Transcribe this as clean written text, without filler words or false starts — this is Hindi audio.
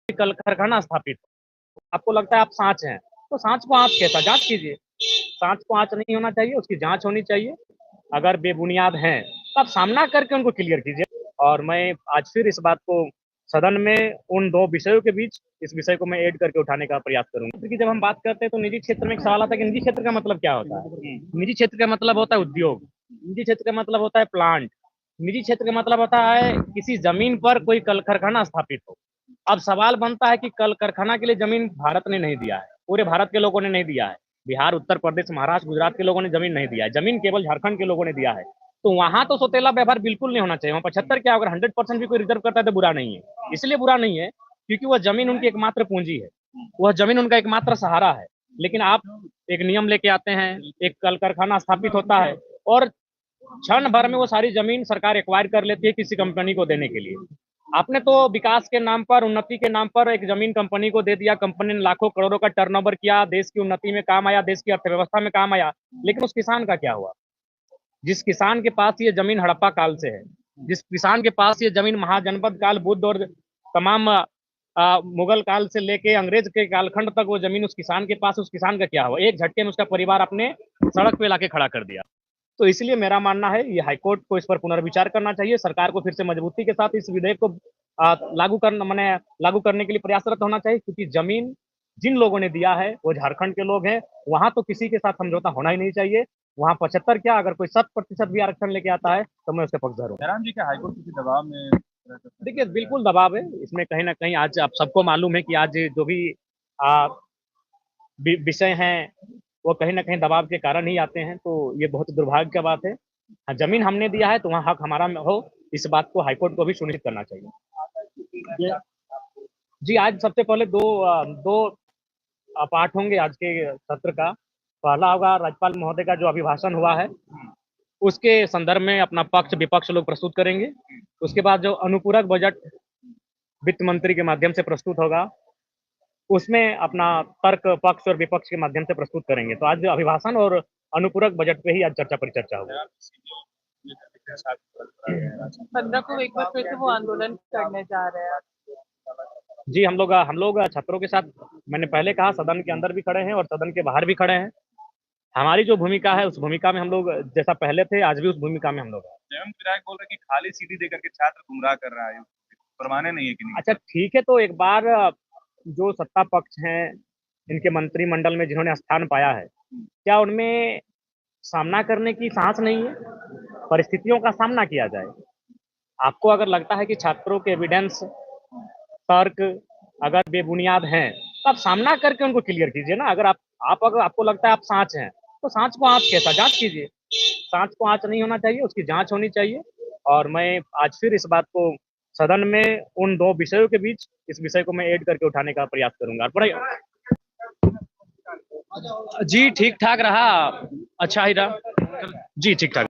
कल कारखाना स्थापित हो। आपको लगता है आप सांच हैं, तो सांच को आँच कैसा? जाँच कीजिए। सांच को आँच नहीं होना चाहिए, उसकी जाँच होनी चाहिए। अगर बेबुनियाद हैं, तो आप सामना करके उनको क्लियर कीजिए। और मैं आज फिर इस बात को सदन में उन 2 विषयों के बीच इस विषय को मैं ऐड करके उठाने का प्रयास करूँगा। क्योंकि जब हम बात करते हैं तो निजी क्षेत्र में एक सवाल आता है कि निजी क्षेत्र का मतलब क्या होता है? निजी क्षेत्र का मतलब होता है उद्योग, निजी क्षेत्र का मतलब होता है प्लांट, निजी क्षेत्र का मतलब होता है किसी ज़मीन पर कोई कल कारखाना स्थापित हो। अब सवाल बनता है कि कल कारखाना के लिए ज़मीन भारत ने नहीं दिया है, पूरे भारत के लोगों ने नहीं दिया है। बिहार, उत्तर प्रदेश, महाराष्ट्र, गुजरात के लोगों ने ज़मीन नहीं दिया है, ज़मीन केवल झारखंड के लोगों ने दिया है। तो वहाँ तो सौतेला व्यवहार बिल्कुल नहीं होना चाहिए, वहाँ 75 क्या अगर 100% भी कोई रिज़र्व करता है तो बुरा नहीं है। इसलिए बुरा नहीं है, क्योंकि वह ज़मीन उनकी एकमात्र पूँजी है, वह ज़मीन उनका एकमात्र सहारा है। लेकिन आप एक नियम लेके आते हैं, एक कल कारखाना स्थापित होता है और क्षण भर में वो सारी ज़मीन सरकार एक्वायर कर लेती है किसी कंपनी को देने के लिए। आपने तो विकास के नाम पर, उन्नति के नाम पर एक ज़मीन कंपनी को दे दिया, कंपनी ने लाखों करोड़ों का टर्नओवर किया, देश की उन्नति में काम आया, देश की अर्थव्यवस्था में काम आया, लेकिन उस किसान का क्या हुआ? जिस किसान के पास ये ज़मीन हड़प्पा काल से है, जिस किसान के पास ये ज़मीन महाजनपद काल, बुद्ध और तमाम मुगल काल से लेके अंग्रेज के कालखंड तक वो ज़मीन उस किसान के पास, उस किसान का क्या हुआ? एक झटके में उसका परिवार आपने सड़क पे लाके खड़ा कर दिया। तो इसलिए मेरा मानना है ये हाईकोर्ट को इस पर पुनर्विचार करना चाहिए, सरकार को फिर से मजबूती के साथ इस विधेयक को लागू करने के लिए प्रयासरत होना चाहिए, क्योंकि ज़मीन जिन लोगों ने दिया है वो झारखंड के लोग हैं, वहाँ तो किसी के साथ समझौता होना ही नहीं चाहिए। वहाँ 75 क्या अगर कोई 100% भी आरक्षण लेके आता है तो मैं उसके पक्षधर हूँ। जयराम जी क्या हाईकोर्ट किसी दबाव में देखिए बिल्कुल दबाव है, इसमें कहीं न कहीं आज आप सबको मालूम है कि आज जो भी अ, विषय हैं, वो कहीं न कहीं दबाव के कारण ही आते हैं, तो ये बहुत दुर्भाग्य की बात है। हाँ, ज़मीन हमने दिया है तो वहाँ हक हमारा में हो, इस बात को हाईकोर्ट को भी सुनिश्चित करना चाहिए। जी, आज सबसे पहले 2 पार्ट होंगे आज के सत्र का। पहला होगा राज्यपाल महोदय का जो अभिभाषण हुआ है, उसके संदर्भ में अपना पक्ष-विपक्ष लोग प्रस्तुत करेंगे। उसके बाद जो अनुपूरक बजट वित्त मंत्री के माध्यम से प्रस्तुत होगा, उसमें अपना तर्क पक्ष और विपक्ष के माध्यम से प्रस्तुत करेंगे। तो आज अभिभाषण और अनुपूरक बजट पे ही आज चर्चा परिचर्चा होगी। 15 को एक बार फिर से वो आंदोलन करने जा रहे हैं। जी, हम लोग छात्रों के साथ मैंने पहले कहा सदन के अंदर भी खड़े हैं और सदन के बाहर भी खड़े हैं। हमारी जो भूमिका है, उस भूमिका में हम लोग जैसा पहले थे, आज भी उस भूमिका में हम लोग हैं। जयराम विधायक बोल रहे हैं कि खाली सीटी देकर के छात्र गुमराह कर रहा है, परवाने नहीं है कि नहीं? अच्छा ठीक है, तो एक बार जो सत्ता पक्ष हैं, इनके मंत्रिमंडल में जिन्होंने स्थान पाया है, क्या उनमें सामना करने की साहस नहीं है? परिस्थितियों का सामना किया जाए। आपको अगर लगता है कि छात्रों के एविडेंस, तर्क अगर बेबुनियाद हैं, तो आप सामना करके उनको क्लियर कीजिए ना। अगर आपको लगता है आप सांच हैं, तो सांच को आँच कैसा? जाँच कीजिए। सांच को आँच नहीं होना चाहिए, उसकी जाँच होनी चाहिए। और मैं आज फिर इस बात को सदन में उन 2 विषयों के बीच इस विषय को मैं ऐड करके उठाने का प्रयास करूँगा। जी, ठीक-ठाक रहा, अच्छा ही रहा। जी, ठीक-ठाक।